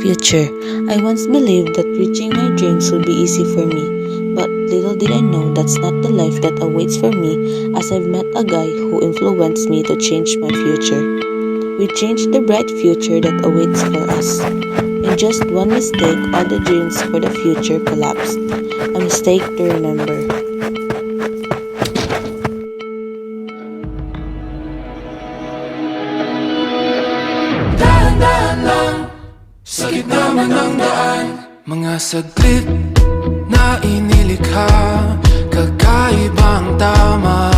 future. I once believed that reaching my dreams would be easy for me, but little did I know that's not the life that awaits for me, as I've met a guy who influenced me to change my future. We changed the bright future that awaits for us. In just one mistake, all the dreams for the future collapsed. A mistake to remember. Dahan-dahan lang, sa gitna man ng daan. Mga saglit na inilikha, kakaibang tama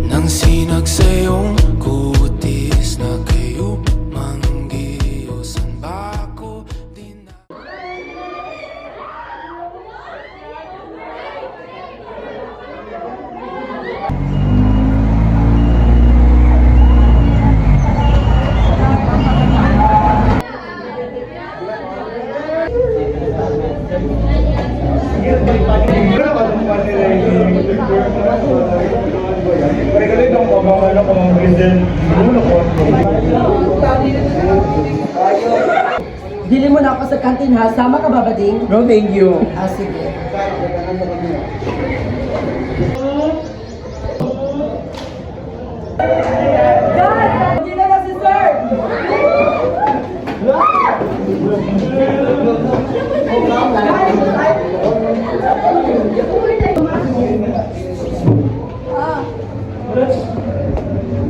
nang sinag sa iyong kutis na kayo manggiusan ba ako din na... Dili mo na ako sa kantin ha. Sama ka ba, Bading? No, thank you. Sige. God! Hindi na si Sir!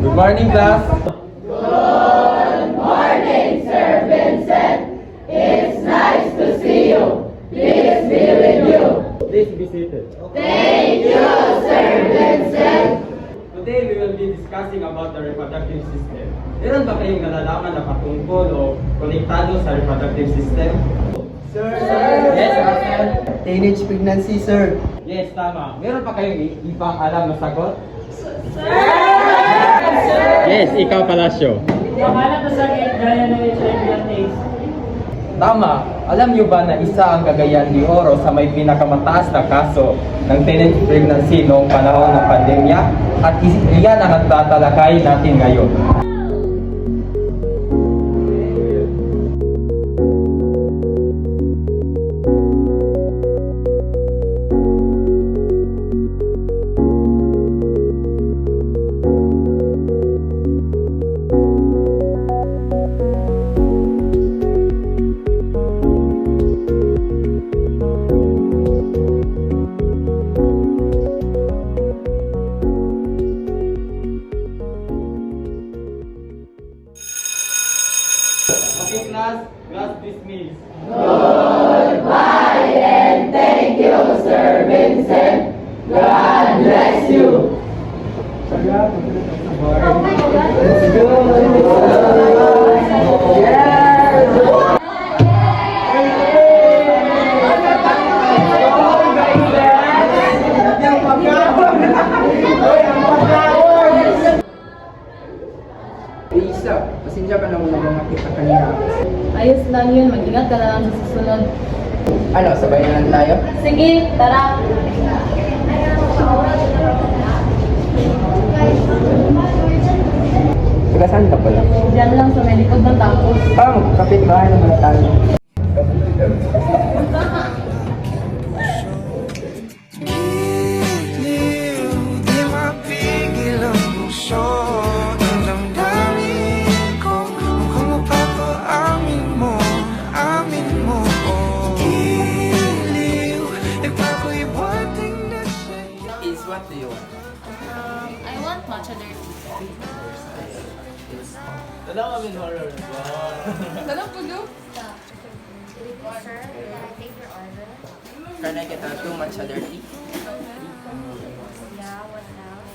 Good morning, class. Please be seated. Thank you, Sir Vincent. Today we will be discussing about the reproductive system. Meron ba kayong nalalaman na patungkol o konektado sa reproductive system? Sir! Yes, sir. Teenage pregnancy, sir. Yes, tama. Meron pa kayong ibang alam na sagot? Yes, ikaw Palacio. Pangalan ko sa gaya ng HIV and AIDS. Tama. Alam niyo ba na isa ang Cagayan de Oro sa may pinakamataas na kaso ng teenage pregnancy noong panahon ng pandemya? At iyan ang tatalakay natin ngayon. Okay, class dismissed. Goodbye and thank you, Sir Vincent. God bless you. Isa, pasensya ka na muna mga kita kanina. Ayos lang yun, mag-ingat ka na lang sa susunod. Ano, sabay na lang tayo? Sige, tara! Taga saan ka pala? Diyan lang sa may likod ng tapos. Magkapit bahay naman tayo. Giliw, di mapigil ang puso ng damdamin ko. Mukhang mapapaamin mo, amin mo. Giliw, ipapaiwating na sa'yo. Is what do you want? I want matcha dirty. Salam po, Lu. Sir, can I take your order? Can I get too much dirty? Yeah, what else?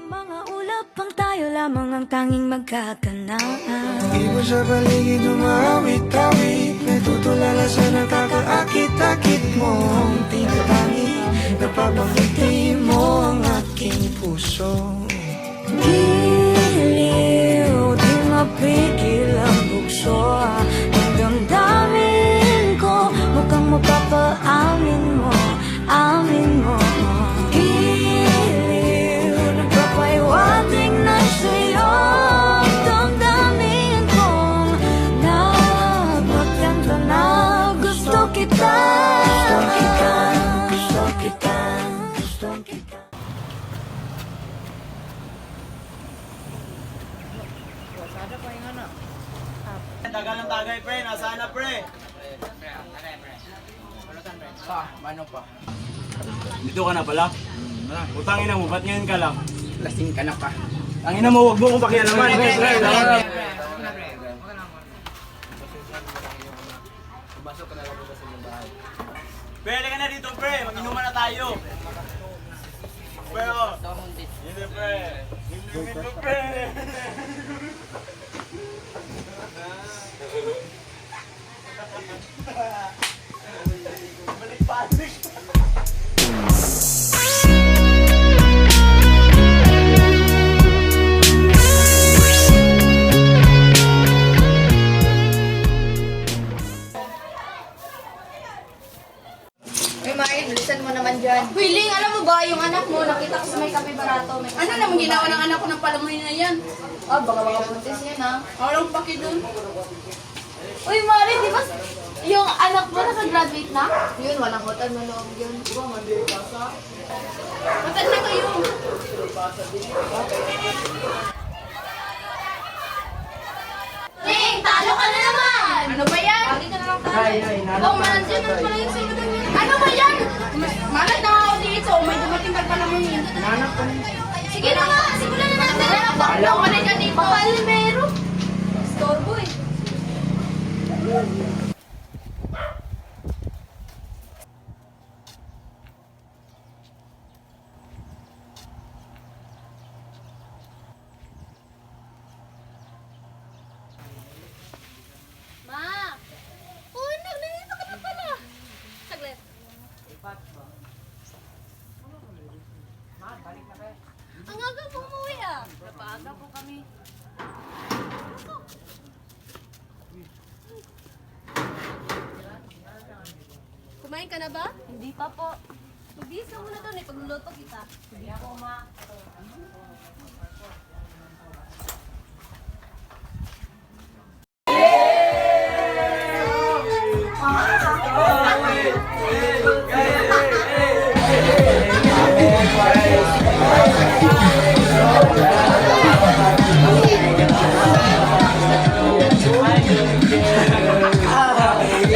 Mga ulap pang tayo lamang ang tanging magkakanaan. Di mo sa paligid umawit-awit, may tutulala sa nakakaakit-akit mo. Ang tinatangi, napapangiti mo ang aking puso. Giliw, di mapigil ang bukso Tagal ng tagay, pre. Nasaan na, pre? Dito ka na pala? Utangin na mo, ba't ngayon ka lang? Lasing ka na pa. Tangina mo, huwag mo kong pakialaman. Pwede ka na dito, pre. Mag-inuman na tayo. Pre, oh. Hindi, pre. Hindi, pre. Balik-balik. Uy, Mari, bilisan mo naman dyan. Willing, alam mo ba, yung anak mo, nakita ko sa may kape barato. May Ano naman ginawa ng anak ko ng palamunin na yan? Ah, baka buntis yan ah. Walang paki dun. Uy, Mari, di ba yung anak mo nakagraduate na? Yun, walang hotel na loob yun. Matan na kayo. Ling, talo ka na naman! Ano ba yan? Lagi ka na lang talo. Oh, nandiyan na pala yung sino doon. Ano ba yan? Malat na ako dito. May dumating ka palamunin. Sige na nga, simulan na natin. Alam ka na dyan dito. Palmero. Storbo eh. Ma! Uy, nandito ka na pala. Saglit. Ang aga po umuwi ah. Napaaga po kami. Kumain ka na ba? Hindi pa po. Magbihis ka muna doon eh. Pagluluto kita. Hindi po, ma.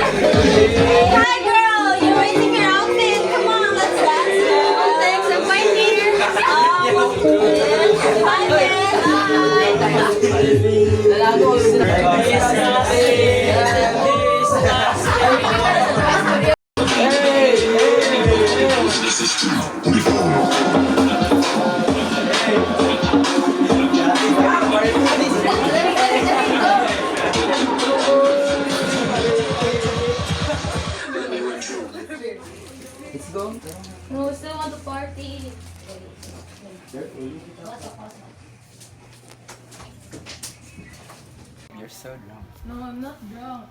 Hi girl, you're raising your outfit. Come on, let's dance. Oh, thanks, I'm fine here. Bye, No, still want to party. You're so drunk. No, I'm not drunk.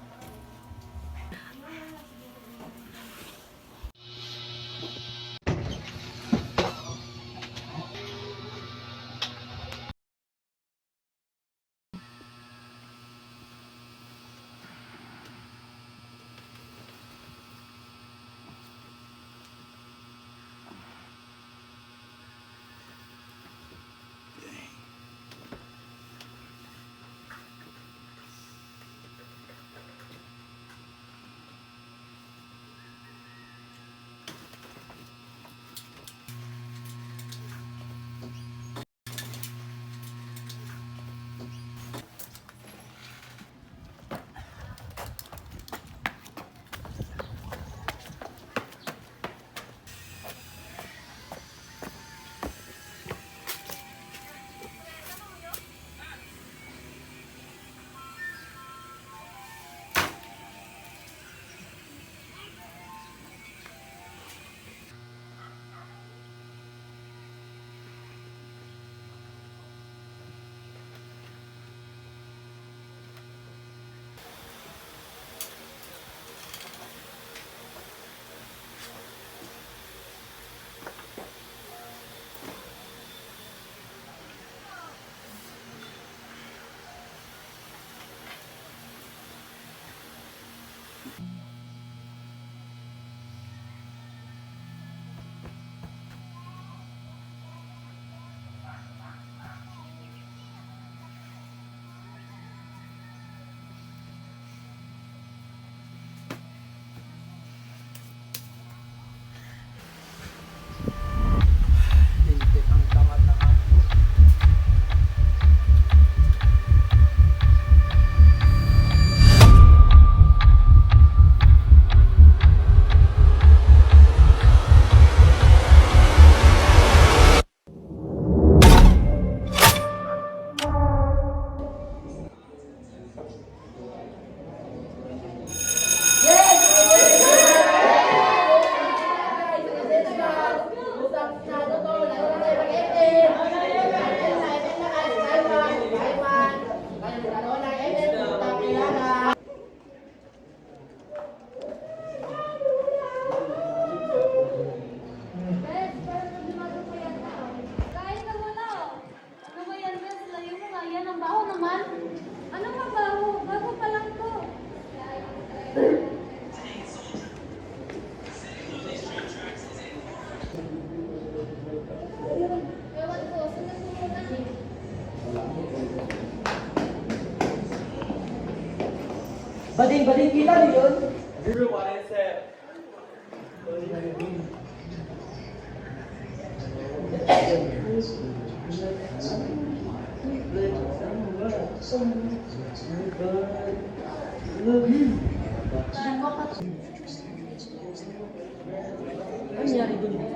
Bading, kita niyo yun? Guru, what is it?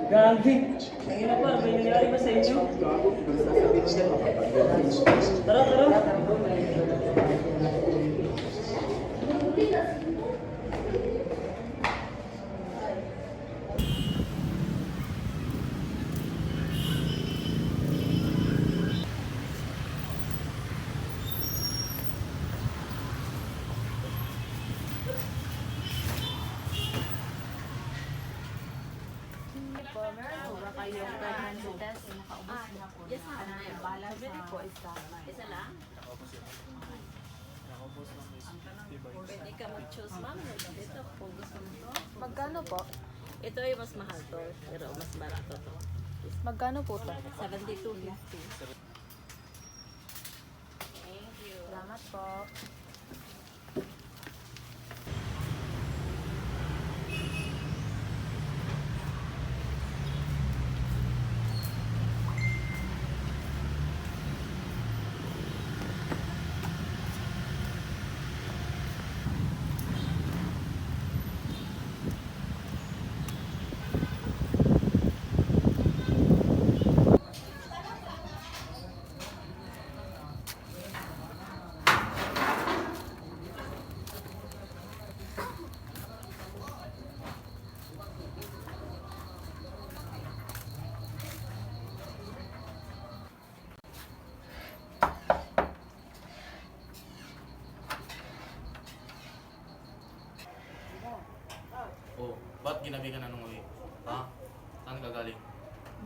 Gagi. Ang ina pa, may nangyari ba sa inyo? Tara. Kayong pregnancy test, nakaubos na po. Yes, ano na yung balance po, isa lang? Pwede ka mag-choose, ma'am. Dito, kung gusto mo to. Magkano po? Ito ay mas mahal to, pero mas barato to. Magkano po to? 72.50. Salamat po. Oh, ba't ginabi ka na nung uwi? Ha? Saan ka galing?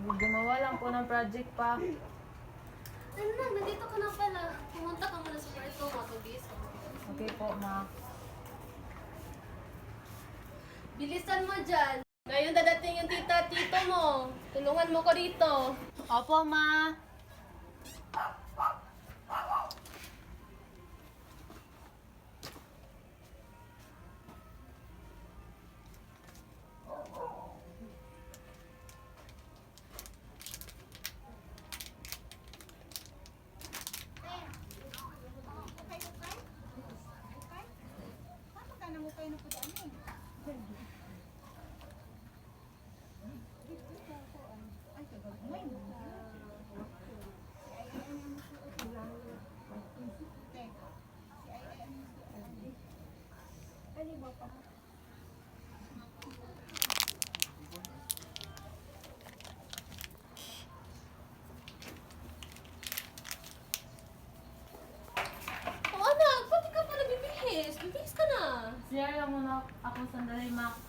Gumawa lang po ng project pa. Ano na, nandito ka na pala. Pumunta ka muna sa kwarto, matubis. Okay po, ma. Bilisan mo dyan. Ngayon dadating yung tita at tito mo. Tulungan mo ko dito. Opo, ma. Oh, anak, pati ka pala bibihis. Bibihis ka na. Share lang muna ako sandali, ma.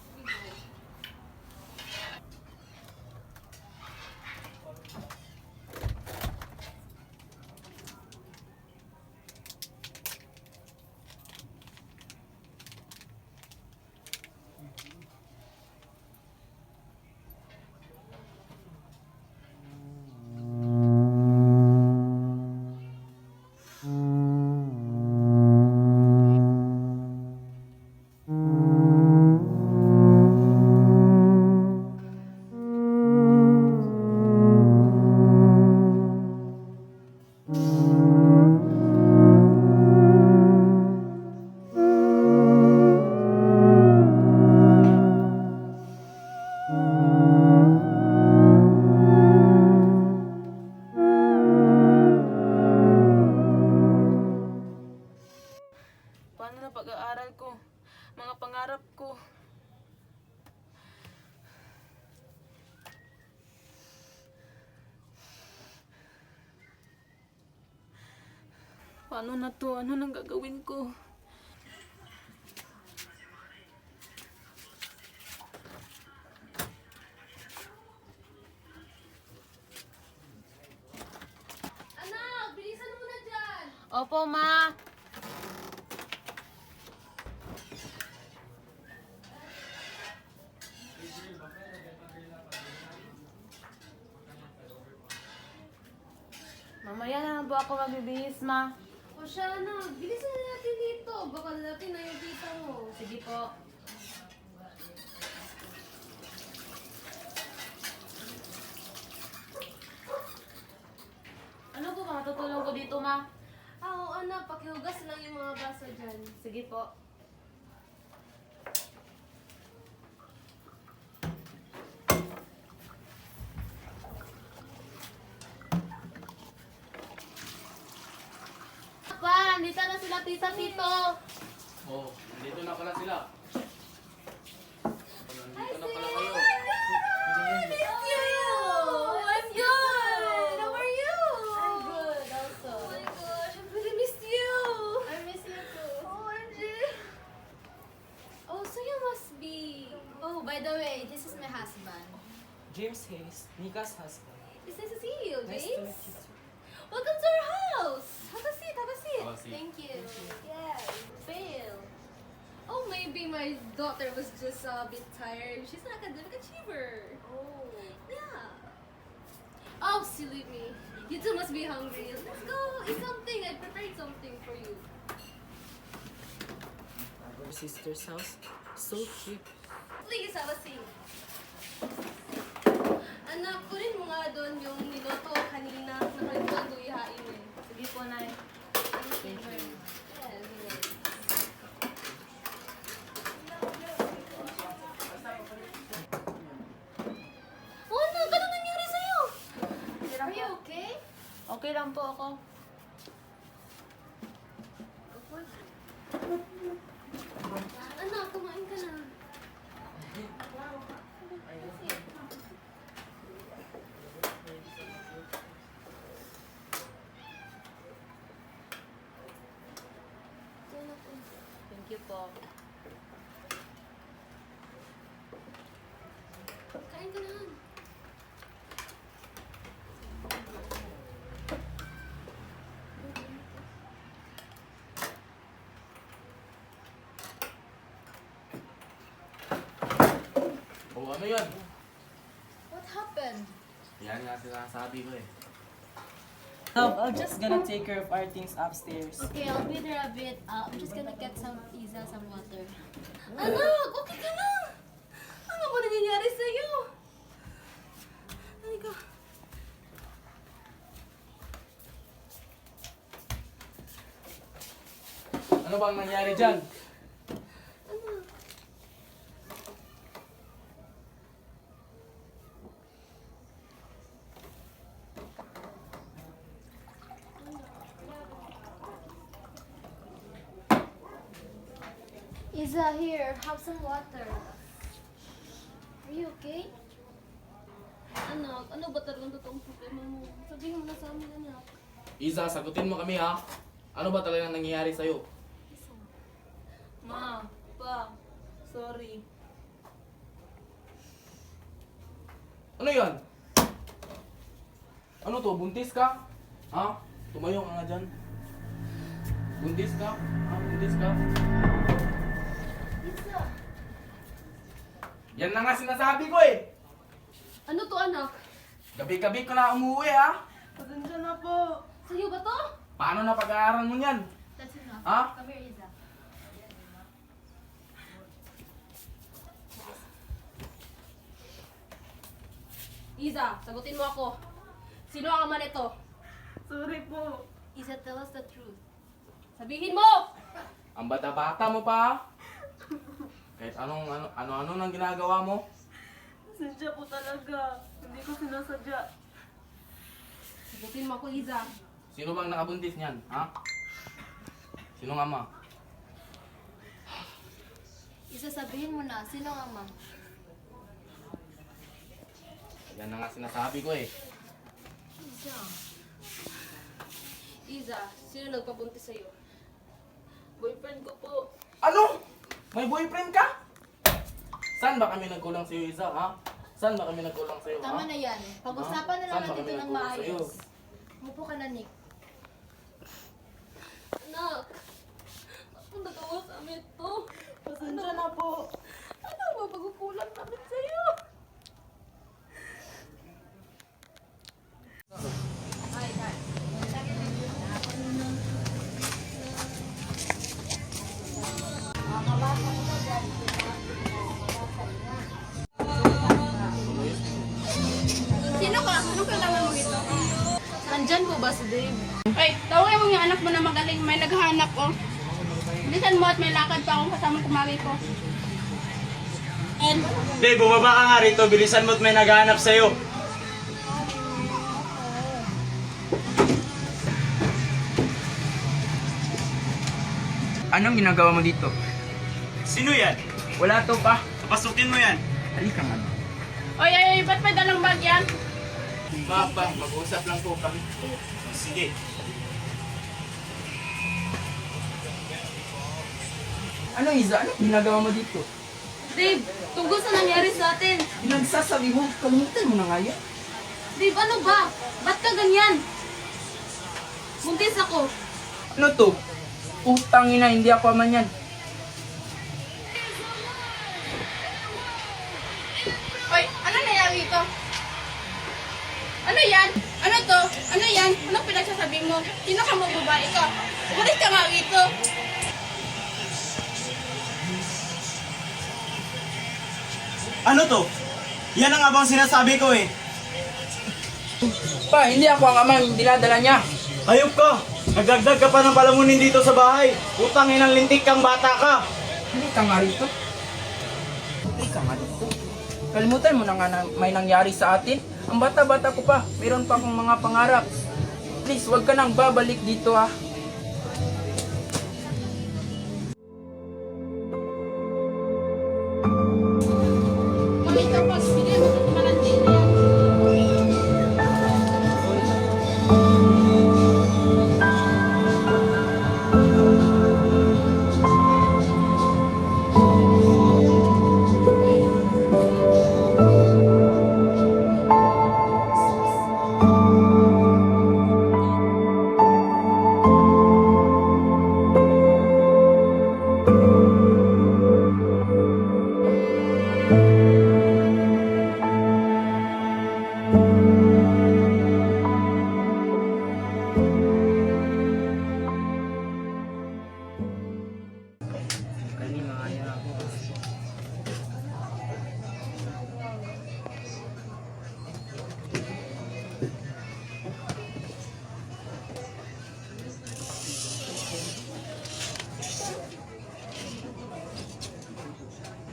Paano na pag-aaral ko? Mga pangarap ko. Paano na to? Ano nang gagawin ko? Anak, bilisan mo na dyan. Opo, ma. Mamaya na lang po ako magbibihis, ma. O siya na, bilisan na natin dito. Baka natin na yung tita mo. Sige po. Ano po ba matutulong ko dito, ma? Oo, anak, pakihugas lang yung mga baso dyan. Sige po. Pa, nandito na sila tita, tito. Oh, nandito na pala sila. Nandito na pala kayo. Thank you! I'm good! How are you? I'm good also. Oh my gosh, I really missed you! I miss you too. OMG! Oh, so you must be... Oh, by the way, this is my husband. James Hayes, Nika's husband. It's nice to see you, Nice James. to meet you too. Welcome to our house! Have a seat, have a seat. Have a seat. Thank you. Yeah, fail. Oh, maybe my daughter was just a bit tired. She's an academic achiever. Oh. Yeah. Oh, silly me. You two must be hungry. Let's go eat something. I prepared something for you. Our sister's house. So cute. Please have a seat. Anak, kunin mo nga doon yung niloto kanina. Nakalimutan ko ihain eh. Sige po, Nay. Thank you. Yes. Oh, no! Ganun nangyari sa'yo? Are you okay? Okay lang po ako. Anak, kumain ka na. Thank you po. Kain ka na. Oh, ano yan? What happened? Yan nga sinasabi ko eh. I'm just gonna take care of our things upstairs. Okay, I'll be there a bit. I'm just gonna get some Isa some water. Anak, okay ka na. Ano ba nangyayari sa'yo? Halika. Ano bang nangyari dyan? Isa, here, have some water. Are you okay? Anak, ano ba talagang totoong problema mo? Sabihin mo na sa amin, anak. Isa, sagutin mo kami ha. Ano ba talagang nangyayari sa'yo? Ma, pa, sorry. Ano yan? Ano to? Buntis ka? Ha? Tumayo ka nga dyan. Buntis ka? Ha? Buntis ka? Isa, Yan na nga sinasabi ko eh. ano to, anak? Gabi-gabi ko na umuwi ha. Pasensya na po. Sa'yo ba to? Paano na pag-aaral mo niyan? That's enough. Ha? Come here, Isa. Isa, sagutin mo ako. Sino ang ama nito? Sorry po. Isa, tell us the truth. Sabihin mo! Ang bata-bata mo pa. Kahit ano nang ginagawa mo. Pasensya po talaga. Hindi ko sinasadya. Sagutin mo ako, Isa. Sino bang nakabuntis niyan? Ha? Sino nga ama? Isa, sabihin mo na, sino ang ama? Yan na nga sinasabi ko eh. Isa. Isa, sino nagpabuntis sa'yo? Boyfriend ko po. Ano? May boyfriend ka? Saan ba kami nagkulang sa'yo, Isa, ha? Saan ba kami nagkulang sa'yo, ha? Tama na yan. Pag-usapan na lang Saan ba natin kami ito ng nagkulang sa'yo? maayos. Mupo ka na, Nick. Anak, ang nagawa sa amin to. Pasensya na po. Ano ba pagkukulang namin sa'yo? Dave. Ay, tawagin mo yung anak mo na magaling. May naghahanap ko. Bilisan mo at may lakad pa akong kasama kumari ko. Dave, bumaba ka nga rito. Bilisan mo at may naghahanap sa'yo. Anong ginagawa mo dito? Sino yan? Wala to pa. Pasukin mo yan. Halika nga. Oy, ba't may dalang bag yan? Papa, mag-usap lang po kami. Sige. Ano Iza? Anong ginagawa mo dito? Dave, tungkol sa nangyari sa atin. Pinagsasabi mo, kalimutan mo na nga yan. Dave, ano ba? Ba't ka ganyan? Buntis ako. Ano to? Putang ina, hindi ako aman yan. Oy, ano nangyari ito? Ano yan? Ano to? Ano yan? Anong pinagsasabi mo? Sino ka mo, babae ka? Umalis ka nga rito. Ano to? Yan ang abang sinasabi ko eh. Pa, hindi ako ang ama, yung dinadala niya. Hayop ka! Nagdagdag ka pa ng palamunin dito sa bahay. Utang inang lintik kang bata ka. Hindi ka nga rito. Hindi ka nga rito. Kalimutan mo na nga na may nangyari sa atin. Ang bata-bata ko pa, mayroon pa akong mga pangarap. Please, huwag ka nang babalik dito ha. Kami tapos, sige mo kung malandi na yan.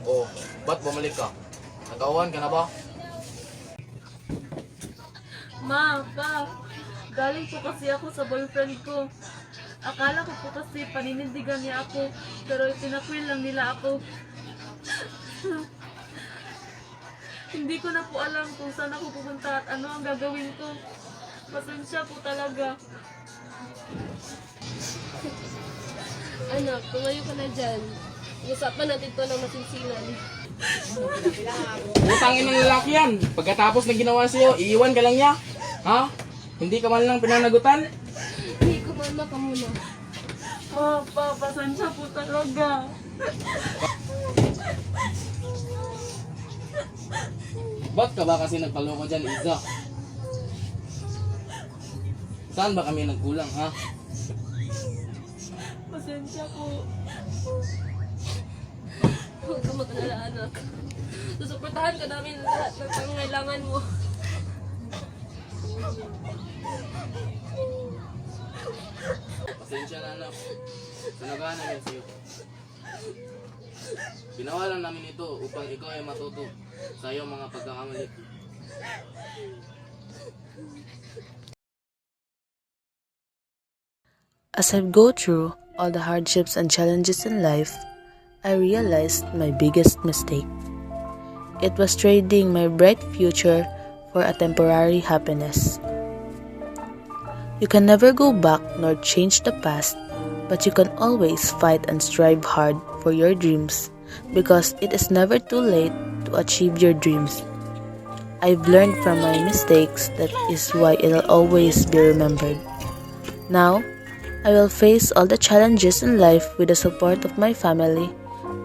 Oh, ba't bumalik ka? Nag-awan ka na ba? Ma, pa, galing po kasi ako sa boyfriend ko. Akala ko po kasi paninindigan niya ako, pero itinakwil lang nila ako. Hindi ko na po alam kung saan ako pupunta at ano ang gagawin ko. Pasensya po talaga. Anak, tumayo ka na dyan. Usapan natin to ng masinsinan. Utangin ng lalaki yan. Pagkatapos na ginawa sa'yo, iiwan ka lang niya. Ha? Hindi ka man lang pinanagutan? Hindi, kumalma ka muna. Ma, pa, pasensya po talaga. Ba't ka ba kasi nagpaloko dyan, Iza? Saan ba kami nagkulang, ha? Pasensya po. Huwag ka mag-alala, anak. Susuportahan ka namin lahat ng pangangailangan mo. Pasensya na, anak. Sinagaan namin sa'yo. Ginawa lang namin ito upang ikaw ay matuto sa iyong mga pagkakamali. As I go through all the hardships and challenges in life, I realized my biggest mistake. It was trading my bright future for a temporary happiness. You can never go back nor change the past, but you can always fight and strive hard for your dreams because it is never too late to achieve your dreams. I've learned from my mistakes, that is why it'll always be remembered. Now, I will face all the challenges in life with the support of my family,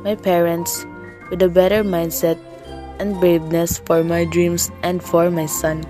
my parents, with a better mindset and braveness for my dreams and for my son.